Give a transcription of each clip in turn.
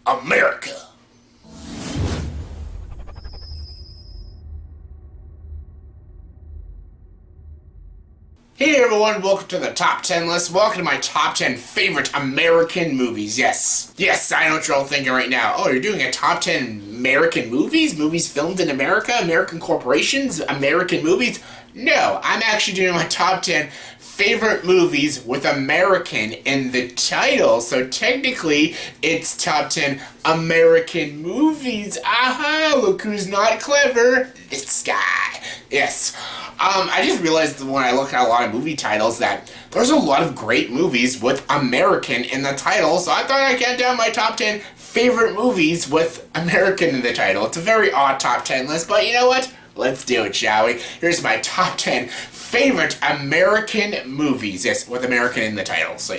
America. Hey everyone, welcome to the top 10 list. Welcome to my top 10 favorite American movies. Yes, I know what you're all thinking right now. Oh, you're doing a top 10 American movies? Movies filmed in America? American corporations? American movies? No, I'm actually doing my top 10 favorite movies with American in the title. So technically, it's top 10 American movies. Aha, look who's not clever. This guy. Yes. I just realized when I look at a lot of movie titles that there's a lot of great movies with American in the title, so I thought I'd get down my top 10 favorite movies with American in the title. It's a very odd top 10 list, but you know what? Let's do it, shall we? Here's my top 10 favorite American movies, yes, with American in the title, so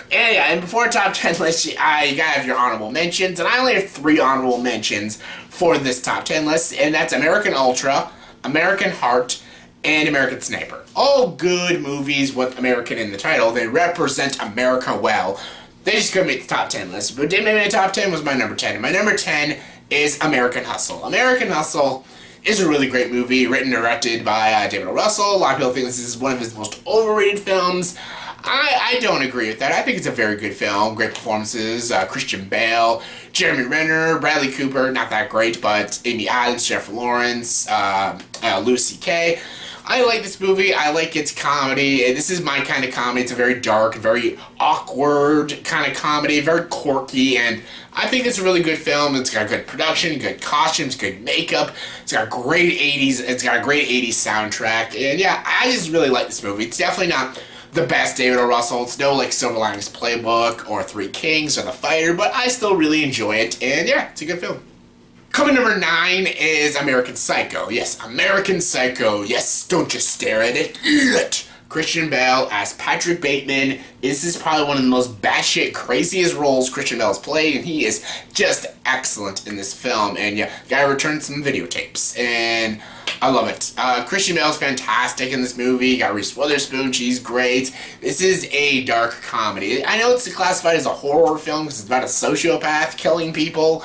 yeah. And before top 10 list, you gotta have your honorable mentions, and I only have 3 honorable mentions for this top 10 list, and that's American Ultra, American Heart, and American Sniper. All good movies with American in the title. They represent America well. They just couldn't make the top 10 list. But didn't make my top 10 was my number 10. And my number 10 is American Hustle. American Hustle is a really great movie, written and directed by David O. Russell. A lot of people think this is one of his most overrated films. I don't agree with that. I think it's a very good film. Great performances. Christian Bale, Jeremy Renner, Bradley Cooper, not that great, but Amy Adams, Jennifer Lawrence, Louis C.K. I like this movie. I like its comedy. This is my kind of comedy. It's a very dark, very awkward kind of comedy, very quirky, and I think it's a really good film. It's got good production, good costumes, good makeup. It's got great 80s. It's got a great 80s soundtrack, and yeah, I just really like this movie. It's definitely not the best David O. Russell. It's no like Silver Linings Playbook or Three Kings or The Fighter, but I still really enjoy it, and yeah, it's a good film. Coming number 9 is American Psycho. Yes, American Psycho. Yes, don't just stare at it. Eat it. Christian Bale as Patrick Bateman. This is probably one of the most batshit craziest roles Christian Bale has played, and he is just excellent in this film. And yeah, the guy returned some videotapes, and I love it. Christian Bale's fantastic in this movie. You got Reese Witherspoon, she's great. This is a dark comedy. I know it's classified as a horror film because it's about a sociopath killing people.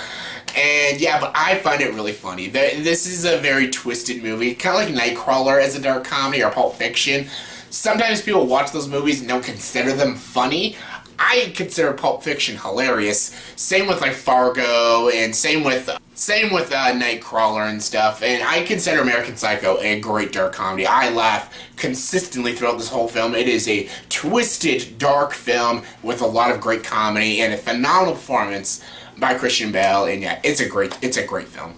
And yeah, but I find it really funny. This is a very twisted movie, kind of like Nightcrawler as a dark comedy or Pulp Fiction. Sometimes people watch those movies and don't consider them funny. I consider Pulp Fiction hilarious. Same with like Fargo, and same with Nightcrawler and stuff. And I consider American Psycho a great dark comedy. I laugh consistently throughout this whole film. It is a twisted, dark film with a lot of great comedy and a phenomenal performance by Christian Bale, and yeah, it's a great film.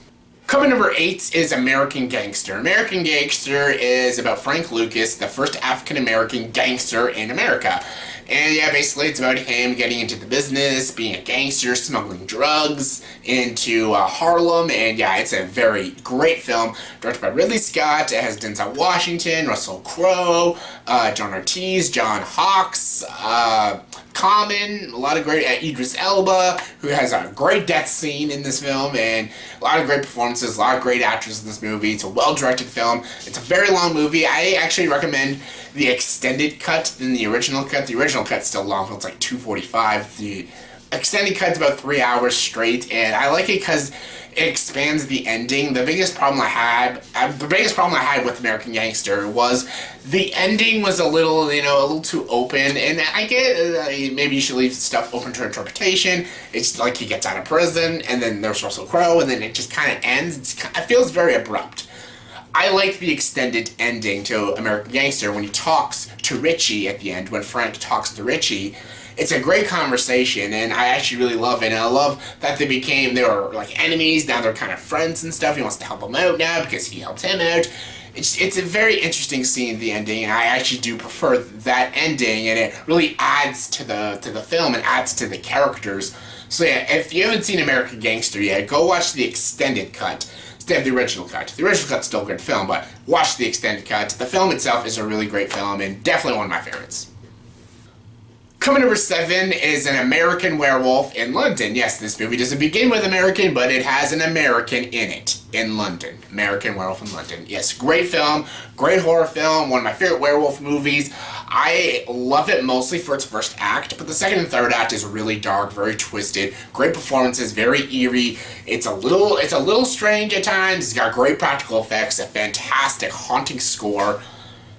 Coming number 8 is American Gangster. American Gangster is about Frank Lucas, the first African-American gangster in America. And yeah, basically it's about him getting into the business, being a gangster, smuggling drugs into Harlem, and yeah, it's a very great film, directed by Ridley Scott. It has Denzel Washington, Russell Crowe, John Ortiz, John Hawkes, Common, a lot of great, Idris Elba, who has a great death scene in this film, and a lot of great performances, a lot of great actors in this movie. It's a well-directed film. It's a very long movie. I actually recommend the extended cut than the original cut. The original cut's still long, it's like 2:45. The extended cut's about 3 hours straight, and I like it because it expands the ending. The biggest problem I had with American Gangster was the ending was a little too open, and I get maybe you should leave stuff open to interpretation. It's like he gets out of prison, and then there's Russell Crowe, and then it just kind of ends. It feels very abrupt. I like the extended ending to American Gangster when he talks to Richie at the end, when Frank talks to Richie. It's a great conversation, and I actually really love it, and I love that they were like enemies, now they're kind of friends and stuff. He wants to help him out now because he helped him out. It's a very interesting scene at the ending, and I actually do prefer that ending, and it really adds to the film and adds to the characters. So yeah, if you haven't seen American Gangster yet, go watch the extended cut instead of the original cut. The original cut's still a good film, but watch the extended cut. The film itself is a really great film, and definitely one of my favorites. Coming number 7 is An American Werewolf in London. Yes, this movie doesn't begin with American, but it has an American in it. In London. American Werewolf in London. Yes, great film, great horror film, one of my favorite werewolf movies. I love it mostly for its first act, but the second and third act is really dark, very twisted, great performances, very eerie. It's a little strange at times. It's got great practical effects, a fantastic haunting score.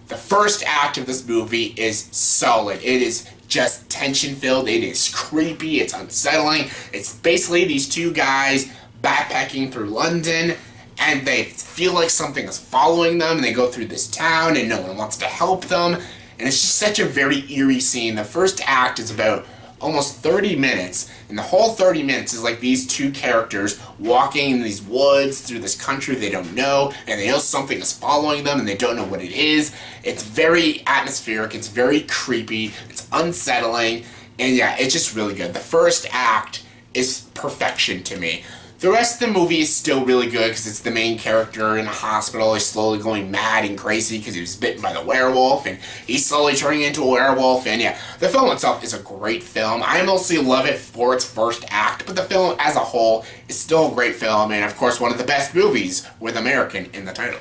The first act of this movie is solid. It is just tension-filled. It is creepy. It's unsettling. It's basically these two guys backpacking through London, and they feel like something is following them, and they go through this town, and no one wants to help them. And it's just such a very eerie scene. The first act is about almost 30 minutes, and the whole 30 minutes is like these two characters walking in these woods through this country they don't know, and they know something is following them, and they don't know what it is. It's very atmospheric, it's very creepy, it's unsettling, and yeah, it's just really good. The first act is perfection to me. The rest of the movie is still really good because it's the main character in a hospital. He's slowly going mad and crazy because he was bitten by the werewolf, and he's slowly turning into a werewolf. And yeah, the film itself is a great film. I mostly love it for its first act, but the film as a whole is still a great film, and of course one of the best movies with American in the title.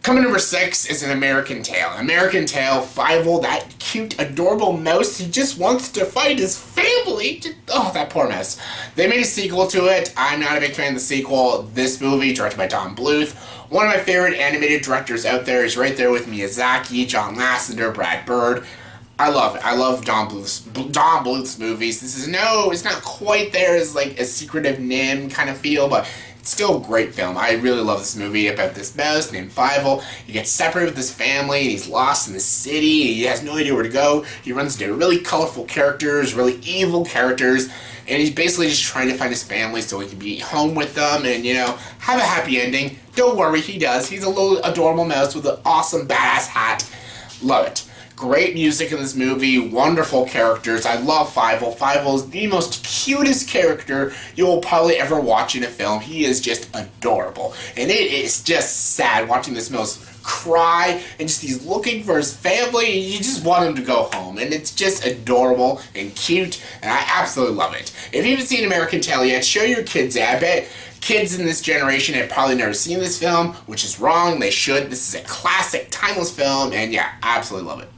Coming number 6 is An American Tail. American Tail, Fievel, that cute, adorable mouse, he just wants to fight his family. Oh, that poor mouse. They made a sequel to it. I'm not a big fan of the sequel. This movie, directed by Don Bluth, one of my favorite animated directors out there, is right there with Miyazaki, John Lasseter, Brad Bird. I love it. I love Don Bluth's movies. It's not quite there as like a Secret of Nim kind of feel, but it's still a great film. I really love this movie about this mouse named Fievel. He gets separated with his family, and he's lost in the city. He has no idea where to go. He runs into really colorful characters, really evil characters, and he's basically just trying to find his family so he can be home with them and, have a happy ending. Don't worry, he does. He's a little adorable mouse with an awesome badass hat. Love it. Great music in this movie, wonderful characters. I love Fievel. Fievel is the most cutest character you will probably ever watch in a film. He is just adorable. And it is just sad watching this mouse cry, and just he's looking for his family, and you just want him to go home. And it's just adorable and cute, and I absolutely love it. If you haven't seen American Tail yet, show your kids it. I bet kids in this generation have probably never seen this film, which is wrong. They should. This is a classic, timeless film, and yeah, I absolutely love it.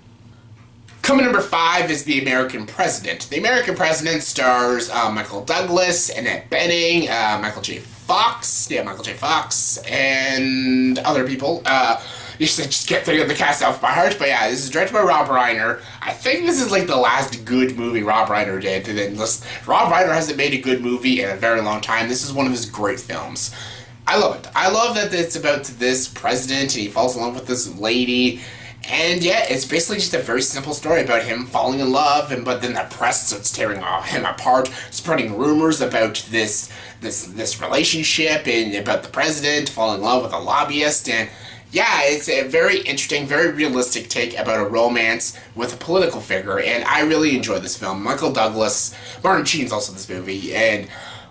Coming number 5 is The American President. The American President stars Michael Douglas, Annette Bening, Michael J. Fox, and other people. You should just get the cast off by heart, but yeah, this is directed by Rob Reiner. I think this is like the last good movie Rob Reiner did. Rob Reiner hasn't made a good movie in a very long time. This is one of his great films. I love it. I love that it's about this president, and he falls in love with this lady. And yeah, it's basically just a very simple story about him falling in love, but then the press starts tearing him apart, spreading rumors about this relationship and about the president falling in love with a lobbyist. And yeah, it's a very interesting, very realistic take about a romance with a political figure, and I really enjoy this film. Martin Sheen's also in this movie, and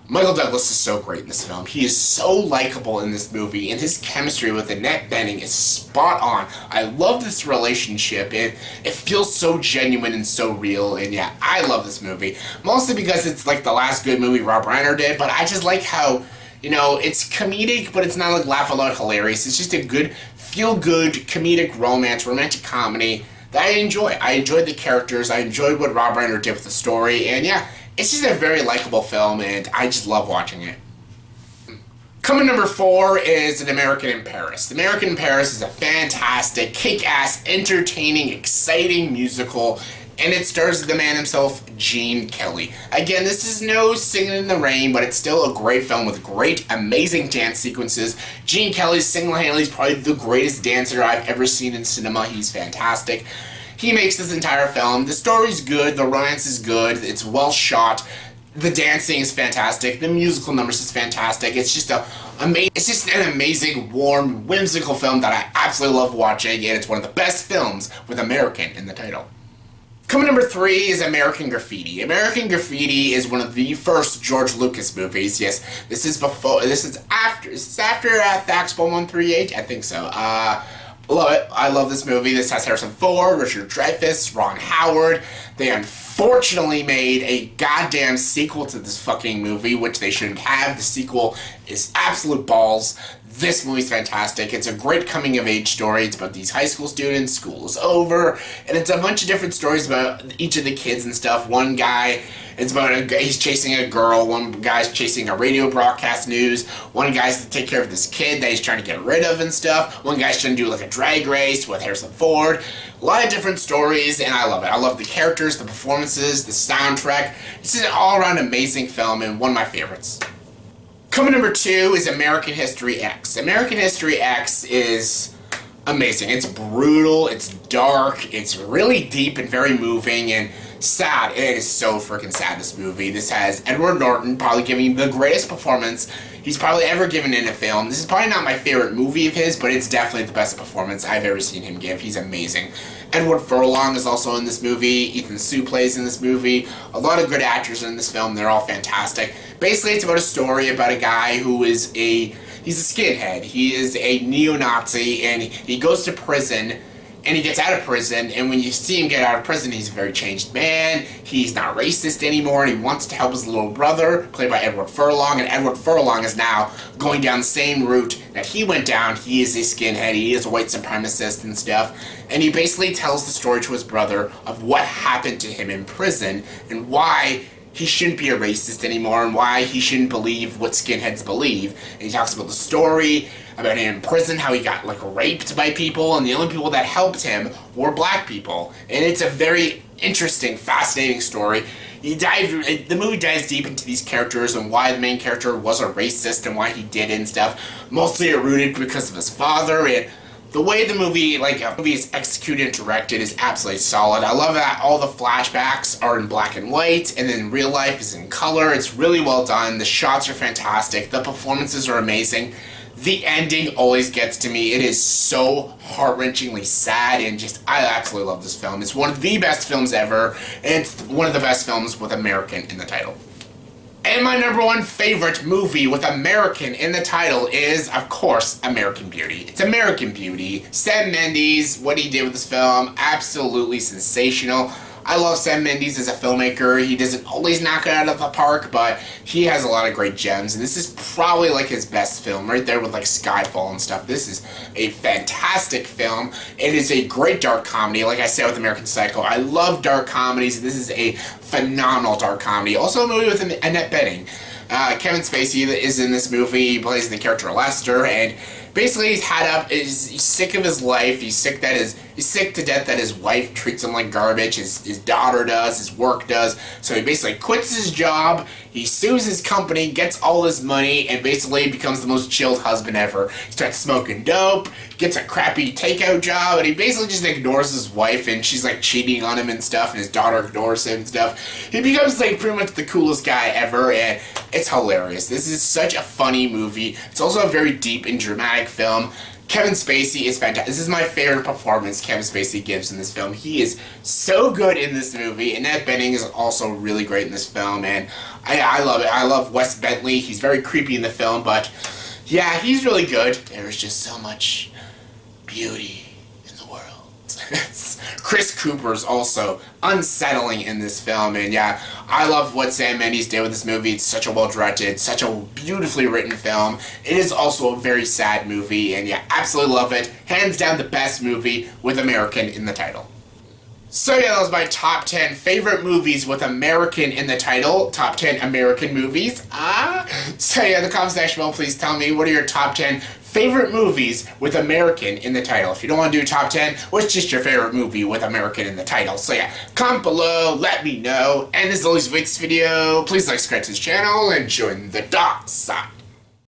Michael Douglas is so great in this film. He is so likable in this movie, and his chemistry with Annette Bening is spot on. I love this relationship, and it feels so genuine and so real, and yeah, I love this movie. Mostly because it's like the last good movie Rob Reiner did, but I just like how, it's comedic, but it's not like laugh-out-loud hilarious. It's just a good, feel-good, comedic romance, romantic comedy that I enjoy. I enjoyed the characters, I enjoyed what Rob Reiner did with the story, and yeah, it's just a very likable film, and I just love watching it. Coming number 4 is An American in Paris. An American in Paris is a fantastic, kick-ass, entertaining, exciting musical, and it stars the man himself, Gene Kelly. Again, this is no Singing in the Rain, but it's still a great film with great, amazing dance sequences. Gene Kelly single-handedly is probably the greatest dancer I've ever seen in cinema. He's fantastic. He makes this entire film. The story's good, the romance is good, it's well shot, the dancing is fantastic, the musical numbers is fantastic. It's just an amazing, warm, whimsical film that I absolutely love watching, and it's one of the best films with American in the title. Coming number 3 is American Graffiti. American Graffiti is one of the first George Lucas movies. Yes, this is after Thax 1138, I think so. Love it. I love this movie. This has Harrison Ford, Richard Dreyfuss, Ron Howard. They unfortunately made a goddamn sequel to this fucking movie, which they shouldn't have. The sequel is absolute balls. This movie's fantastic. It's a great coming-of-age story. It's about these high school students. School is over. And it's a bunch of different stories about each of the kids and stuff. One guy, it's about he's chasing a girl. One guy's chasing a radio broadcast news. One guy's to take care of this kid that he's trying to get rid of and stuff. One guy's trying to do like a drag race with Harrison Ford. A lot of different stories, and I love it. I love the characters, the performances, the soundtrack. It's an all-around amazing film and one of my favorites. Coming number 2 is American History X. American History X is amazing. It's brutal, it's dark, it's really deep and very moving and sad. It is so freaking sad, this movie. This has Edward Norton probably giving the greatest performance he's probably ever given in a film. This is probably not my favorite movie of his, but it's definitely the best performance I've ever seen him give. He's amazing. Edward Furlong is also in this movie. Ethan Suplee plays in this movie. A lot of good actors in this film. They're all fantastic. Basically, it's about a story about a guy who is he's a skinhead. He is a neo-Nazi, and he goes to prison, and he gets out of prison, and when you see him get out of prison, he's a very changed man. He's not racist anymore, and he wants to help his little brother, played by Edward Furlong, and Edward Furlong is now going down the same route that he went down. He is a skinhead, he is a white supremacist and stuff, and he basically tells the story to his brother of what happened to him in prison, and why he shouldn't be a racist anymore, and why he shouldn't believe what skinheads believe. And he talks about the story, about him in prison, how he got like raped by people, and the only people that helped him were black people. And it's a very interesting, fascinating story. The movie dives deep into these characters and why the main character was a racist and why he did it and stuff. Mostly rooted because of his father, and the way the movie is executed and directed is absolutely solid. I love that all the flashbacks are in black and white, and then real life is in color. It's really well done. The shots are fantastic. The performances are amazing. The ending always gets to me. It is so heart-wrenchingly sad, and I absolutely love this film. It's one of the best films ever, and it's one of the best films with American in the title. And my number 1 favorite movie with American in the title is, of course, American Beauty. It's American Beauty. Sam Mendes, what he did with this film, absolutely sensational. I love Sam Mendes as a filmmaker. He doesn't always knock it out of the park, but he has a lot of great gems, and this is probably like his best film, right there with like Skyfall and stuff. This is a fantastic film. It is a great dark comedy, like I said with American Psycho. I love dark comedies. This is a phenomenal dark comedy. Also a movie with Annette Bening. Kevin Spacey is in this movie. He plays the character Lester, and basically he's sick of his life. He's sick to death that his wife treats him like garbage. His daughter does. His work does. So he basically quits his job. He sues his company, gets all his money, and basically becomes the most chilled husband ever. He starts smoking dope, gets a crappy takeout job, and he basically just ignores his wife, and she's like cheating on him and stuff, and his daughter ignores him and stuff. He becomes like pretty much the coolest guy ever, and it's hilarious. This is such a funny movie. It's also a very deep and dramatic film. Kevin Spacey is fantastic. This is my favorite performance Kevin Spacey gives in this film. He is so good in this movie. Annette Bening is also really great in this film, and I love it. I love Wes Bentley. He's very creepy in the film, but yeah, he's really good. There's just so much beauty in the world. Chris Cooper's also unsettling in this film, and yeah, I love what Sam Mendes did with this movie. It's such a well-directed, such a beautifully written film. It is also a very sad movie, and yeah, absolutely love it. Hands down the best movie with American in the title. So yeah, that was my top 10 favorite movies with American in the title. Top 10 American movies. So yeah, in the comment section below, please tell me what are your top 10 favorite movies with American in the title. If you don't want to do top 10, what's just your favorite movie with American in the title? So yeah, comment below, let me know. And as always, if you like this video, please like, subscribe to this channel, and join the dark side.